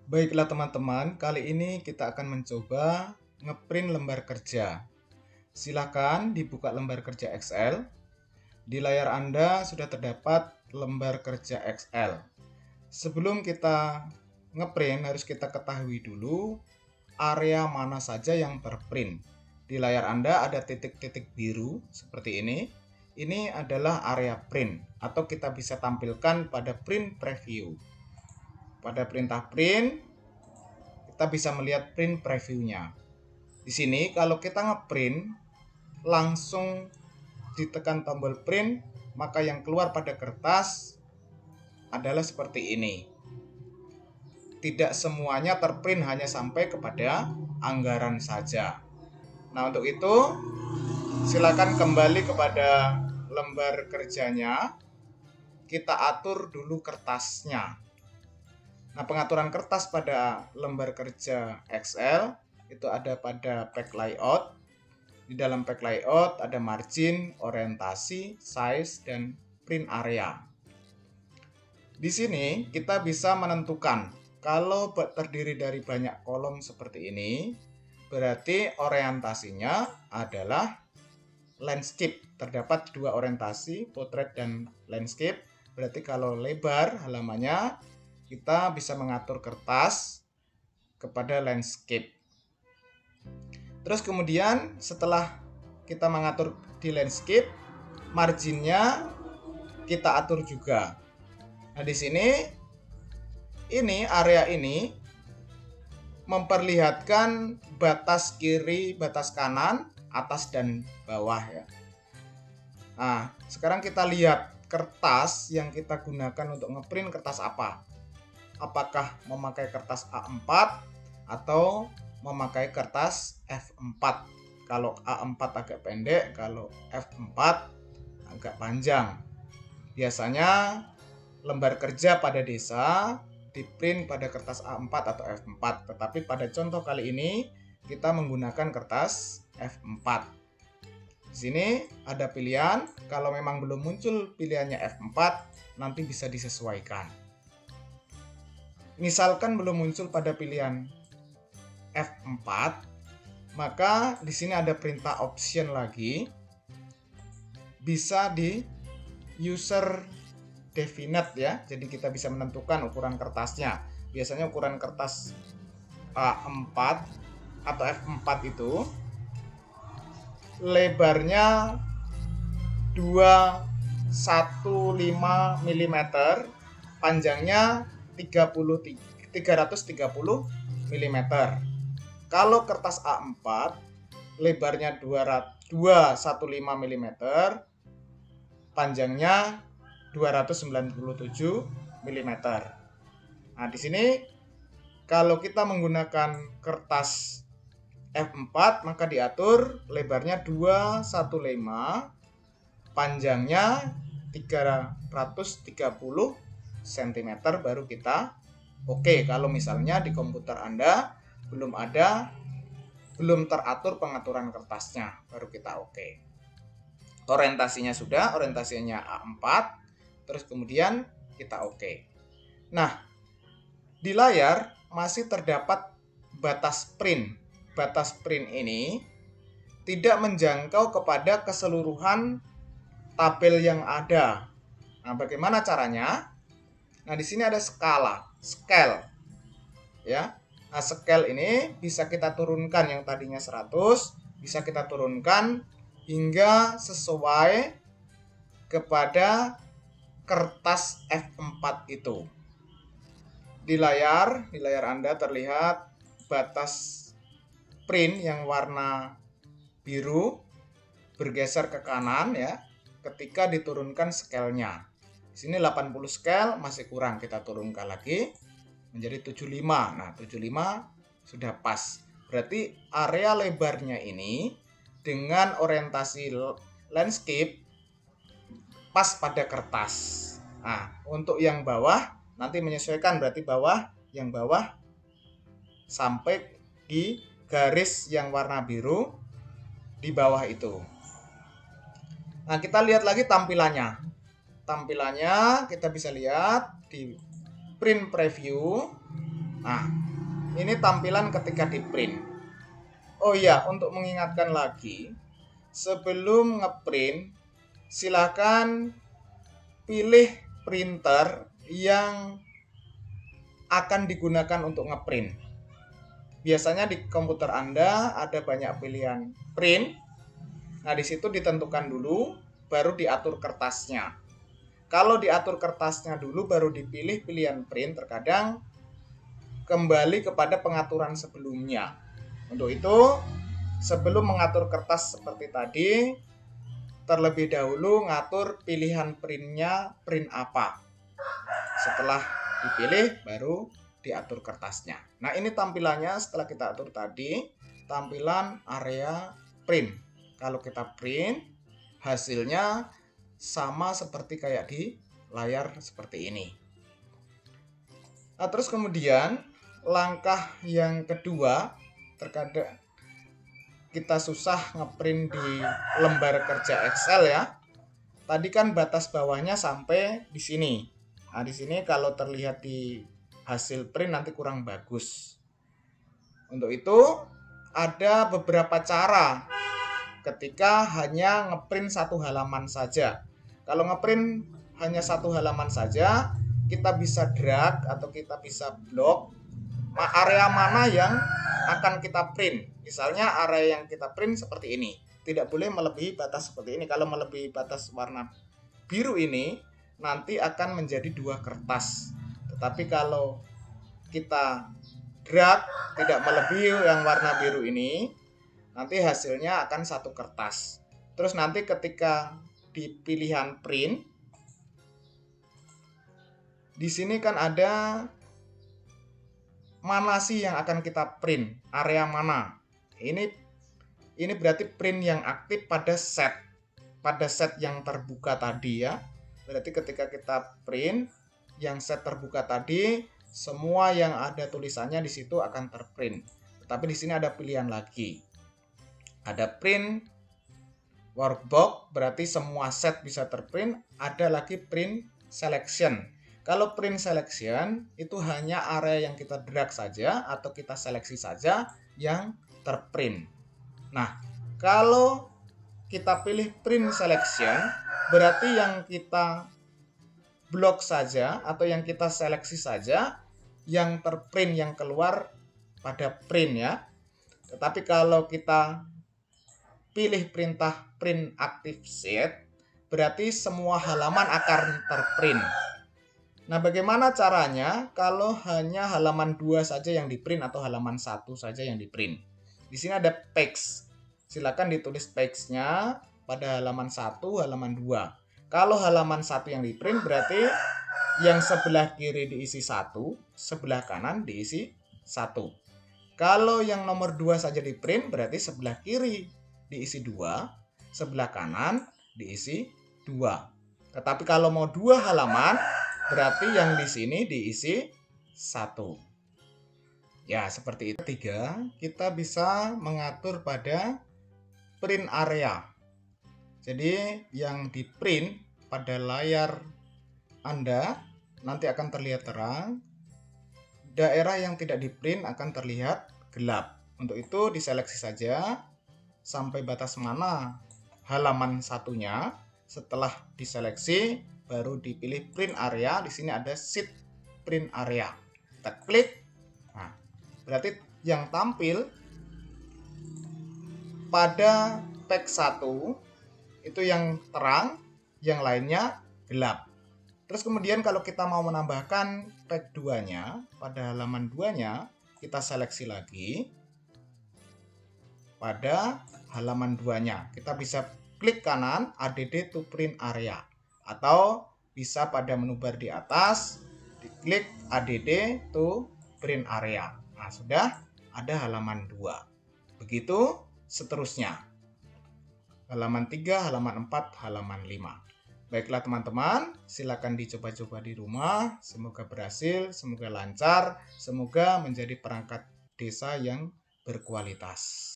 Baiklah teman-teman, kali ini kita akan mencoba ngeprint lembar kerja. Silakan dibuka lembar kerja Excel. Di layar Anda sudah terdapat lembar kerja Excel. Sebelum kita ngeprint, harus kita ketahui dulu area mana saja yang terprint. Di layar Anda ada titik-titik biru seperti ini. Ini adalah area print atau kita bisa tampilkan pada print preview. Pada perintah print, kita bisa melihat print previewnya. Di sini kalau kita ngeprint, langsung ditekan tombol print, maka yang keluar pada kertas adalah seperti ini. Tidak semuanya terprint, hanya sampai kepada anggaran saja. Nah, untuk itu silakan kembali kepada lembar kerjanya. Kita atur dulu kertasnya. Nah, pengaturan kertas pada lembar kerja Excel itu ada pada pack layout. Di dalam pack layout ada margin, orientasi, size, dan print area. Di sini kita bisa menentukan kalau terdiri dari banyak kolom seperti ini, berarti orientasinya adalah landscape. Terdapat dua orientasi, portrait dan landscape. Berarti kalau lebar halamannya, kita bisa mengatur kertas kepada landscape. Terus kemudian setelah kita mengatur di landscape, marginnya kita atur juga. Nah, di sini area ini memperlihatkan batas kiri, batas kanan, atas dan bawah ya. Nah, sekarang kita lihat kertas yang kita gunakan untuk ngeprint kertas apa. Apakah memakai kertas A4 atau memakai kertas F4. Kalau A4 agak pendek, kalau F4 agak panjang. Biasanya lembar kerja pada desa diprint pada kertas A4 atau F4, tetapi pada contoh kali ini kita menggunakan kertas F4. Di sini ada pilihan, kalau memang belum muncul pilihannya F4, nanti bisa disesuaikan. Misalkan belum muncul pada pilihan F4, maka di sini ada perintah option lagi, bisa di user definite ya. Jadi kita bisa menentukan ukuran kertasnya. Biasanya ukuran kertas A4 atau F4 itu lebarnya 215 mm, panjangnya 330 mm. Kalau kertas A4 lebarnya 215 mm, panjangnya 297 mm. Nah, di sini kalau kita menggunakan kertas F4 maka diatur lebarnya 215, panjangnya 330 cm baru kita oke. Kalau misalnya di komputer Anda belum teratur pengaturan kertasnya, baru kita oke. Orientasinya sudah, orientasinya A4, terus kemudian kita oke. Nah, di layar masih terdapat batas print. Batas print ini tidak menjangkau kepada keseluruhan tabel yang ada. Nah, bagaimana caranya? Nah, di sini ada scale. Ya. Nah, scale ini bisa kita turunkan, yang tadinya 100 bisa kita turunkan hingga sesuai kepada kertas F4 itu. Di layar Anda terlihat batas print yang warna biru bergeser ke kanan ya ketika diturunkan scale-nya. Di sini 80 scale masih kurang, kita turunkan lagi menjadi 75. Nah, 75 sudah pas. Berarti area lebarnya ini dengan orientasi landscape pas pada kertas. Nah, untuk yang bawah nanti menyesuaikan, berarti yang bawah sampai di garis yang warna biru di bawah itu. Nah, kita lihat lagi tampilannya. Tampilannya kita bisa lihat di print preview. Nah, ini tampilan ketika di print. Oh iya, untuk mengingatkan lagi, sebelum ngeprint, silakan pilih printer yang akan digunakan untuk ngeprint. Biasanya di komputer Anda ada banyak pilihan print. Nah, di situ ditentukan dulu, baru diatur kertasnya. Kalau diatur kertasnya dulu, baru dipilih pilihan print, terkadang kembali kepada pengaturan sebelumnya. Untuk itu, sebelum mengatur kertas seperti tadi, terlebih dahulu ngatur pilihan printnya, print apa. Setelah dipilih, baru diatur kertasnya. Nah, ini tampilannya setelah kita atur tadi, tampilan area print. Kalau kita print, hasilnya sama seperti kayak di layar seperti ini. Nah, terus kemudian langkah yang kedua, terkadang kita susah ngeprint di lembar kerja Excel ya. Tadi kan batas bawahnya sampai di sini. Nah, di sini kalau terlihat di hasil print nanti kurang bagus. Untuk itu ada beberapa cara ketika hanya ngeprint satu halaman saja. Kalau ngeprint hanya satu halaman saja, kita bisa drag atau kita bisa blok area mana yang akan kita print. Misalnya area yang kita print seperti ini, tidak boleh melebihi batas seperti ini. Kalau melebihi batas warna biru ini, nanti akan menjadi 2 kertas. Tetapi kalau kita drag tidak melebihi yang warna biru ini, nanti hasilnya akan 1 kertas. Terus nanti ketika di pilihan print, di sini kan ada mana sih yang akan kita print, area mana. Ini berarti print yang aktif pada set yang terbuka tadi ya. Berarti ketika kita print yang set terbuka tadi, semua yang ada tulisannya di situ akan terprint. Tapi di sini ada pilihan lagi. Ada print workbox, berarti semua set bisa terprint. Ada lagi print selection. Kalau print selection itu hanya area yang kita drag saja atau kita seleksi saja yang terprint. Nah, kalau kita pilih print selection, berarti yang kita blok saja atau yang kita seleksi saja yang terprint, yang keluar pada print ya. Tetapi kalau kita pilih perintah print active sheet, berarti semua halaman akan terprint. Nah, bagaimana caranya kalau hanya halaman 2 saja yang di print atau halaman 1 saja yang di print? Di sini ada page. Silakan ditulis page-nya pada halaman 1, halaman 2. Kalau halaman 1 yang di print berarti yang sebelah kiri diisi 1, sebelah kanan diisi 1. Kalau yang nomor 2 saja di print berarti sebelah kiri diisi 2, sebelah kanan diisi 2. Tetapi kalau mau 2 halaman berarti yang di sini diisi 1. Ya, seperti itu. 3, kita bisa mengatur pada print area. Jadi, yang di print pada layar Anda nanti akan terlihat terang. Daerah yang tidak di print akan terlihat gelap. Untuk itu diseleksi saja sampai batas mana halaman satunya. Setelah diseleksi, baru dipilih print area. Di sini ada sheet print area. Kita klik. Nah, berarti yang tampil pada page 1 itu yang terang, yang lainnya gelap. Terus kemudian kalau kita mau menambahkan page 2-nya, pada halaman 2-nya, kita seleksi lagi. Pada halaman 2-nya, kita bisa klik kanan, add to print area. Atau bisa pada menu bar di atas, diklik add to print area. Nah, sudah ada halaman 2. Begitu seterusnya. Halaman 3, halaman 4, halaman 5. Baiklah teman-teman, silakan dicoba-coba di rumah. Semoga berhasil, semoga lancar, semoga menjadi perangkat desa yang berkualitas.